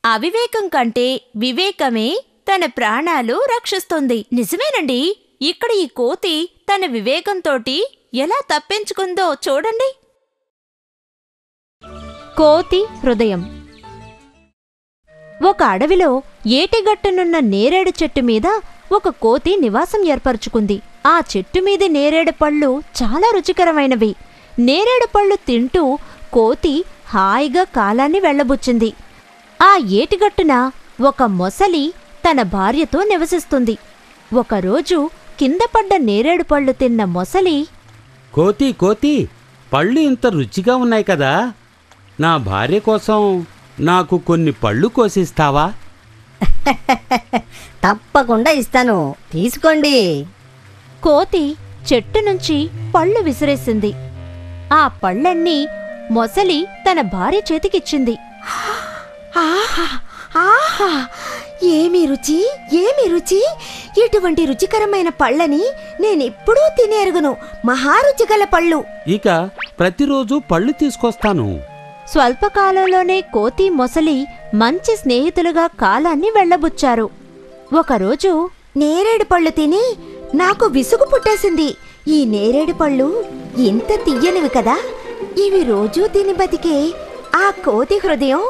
అవివేకం కంటే వివేకమే తన ప్రాణాలు రక్షిస్తుంది. నిజమేనండి. ఇక్కడ ఈ కోతి తన వివేకంతోటి ఎలా తప్పించుకుందో చూడండి. కోతి హృదయం. ఒక అడవిలో ఏటిగట్టునున్న నేరేడు చెట్టు మీద ఒక కోతి నివాసం ఏర్పరచుకుంది. ఆ చెట్టు మీది నేరేడు పళ్ళు చాలా రుచికరమైనవి. నేరేడు పళ్ళు తింటూ కోతి హాయిగా కాలాన్ని వెళ్లబుచ్చింది. ఆ ఏటిగట్టున ఒక మొసలి తన భార్యతో నివసిస్తుంది. ఒకరోజు కిందపడ్డ నేరేడు పళ్ళు తిన్న మొసలి, కోతి కోతి, పళ్ళు ఇంత రుచిగా ఉన్నాయి కదా, నా భార్య కోసం నాకు కొన్ని పళ్ళు కోసిస్తావా? తప్పకుండా ఇస్తాను, తీసుకోండి. కోతి చెట్టు నుంచి పళ్ళు విసిరేసింది. ఆ పళ్ళన్నీ మొసలి తన భార్య చేతికిచ్చింది. ఆహా ఆహా, ఏమి రుచి, ఏమి రుచి! ఇటువంటి రుచికరమైన పళ్ళని నేనెప్పుడూ తినేరుగును. మహారుచిగల పళ్ళు. ఇక ప్రతిరోజు పళ్ళు తీసుకొస్తాను. స్వల్పకాలంలోనే కోతి మొసలి మంచి స్నేహితులుగా కాలాన్ని వెళ్లబుచ్చారు. ఒకరోజు, నేరేడు పళ్ళు తిని నాకు విసుగు పుట్టేసింది. ఈ నేరేడు పళ్ళు ఇంత తియ్యనివి కదా, ఇవి రోజూ తిని బతికే ఆ కోతి హృదయం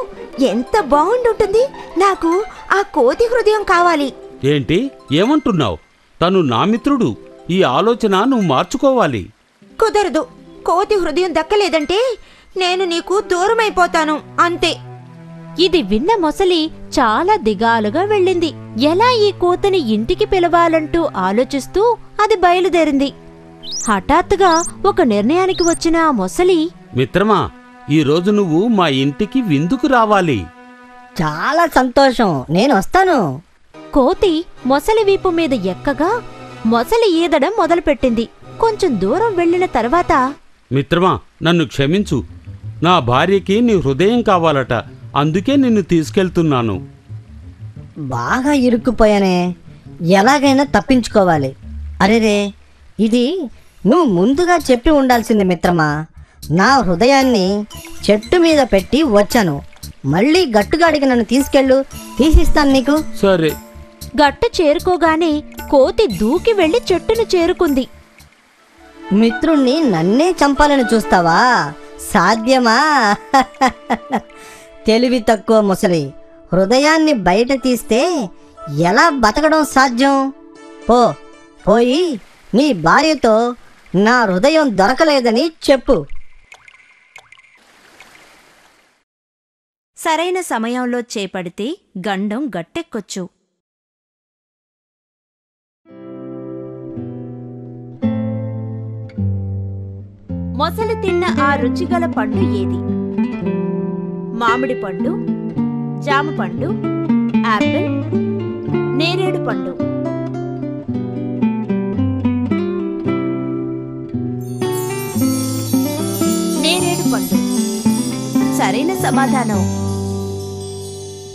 ఎంత బాగుండుంటుంది. నాకు ఆ కోతి హృదయం కావాలి. ఏంటి, ఏమంటున్నావు? తను నా మిత్రుడు. ఈ ఆలోచన నువ్వు మార్చుకోవాలి. కుదరదు. కోతి హృదయం దక్కలేదంటే నేను నీకు దూరమైపోతాను, అంతే. ఇది విన్న మొసలి చాలా దిగాలుగా వెళ్ళింది. ఎలా ఈ కోతిని ఇంటికి పిలవాలంటూ ఆలోచిస్తూ అది బయలుదేరింది. హఠాత్తుగా ఒక నిర్ణయానికి వచ్చిన ఆ మొసలి, మిత్రమా, ఈరోజు నువ్వు మా ఇంటికి విందుకు రావాలి. చాలా సంతోషం, నేను వస్తాను. కోతి మొసలి వీపు మీద ఎక్కగా మొసలి ఈదడం మొదలుపెట్టింది. కొంచెం దూరం వెళ్లిన తర్వాత, మిత్రమా, నన్ను క్షమించు. నా భార్యకి నీ హృదయం కావాలట, అందుకే నిన్ను తీసుకెళ్తున్నాను. బాగా ఇరుక్కుపోయానే, ఎలాగైనా తప్పించుకోవాలి. అరేరే, ఇది నువ్వు ముందుగా చెప్పి ఉండాల్సింది మిత్రమా. నా హృదయాన్ని చెట్టు మీద పెట్టి వచ్చాను. మళ్ళీ గట్టుగాడికి నన్ను తీసుకెళ్ళు, తీసిస్తాను నీకు. సరే. గట్టు చేరుకోగానే కోతి దూకి వెళ్లి చెట్టును చేరుకుంది. మిత్రుణ్ణి నన్నే చంపాలని చూస్తావా? సాధ్యమా? తెలివి తక్కువ ముసలి, హృదయాన్ని బయట తీస్తే ఎలా బతకడం సాధ్యం? పోయి నీ భార్యతో నా హృదయం దొరకలేదని చెప్పు. సరైన సమయంలో చేపడితే గండం గట్టెక్కొచ్చు. మొసలి తిన్న ఆ రుచిగల పండు ఏది? మామిడి పండు, జామ పండు, యాపిల్, నేరేడు పండు. నేరేడు పండు సరైన సమాధానం.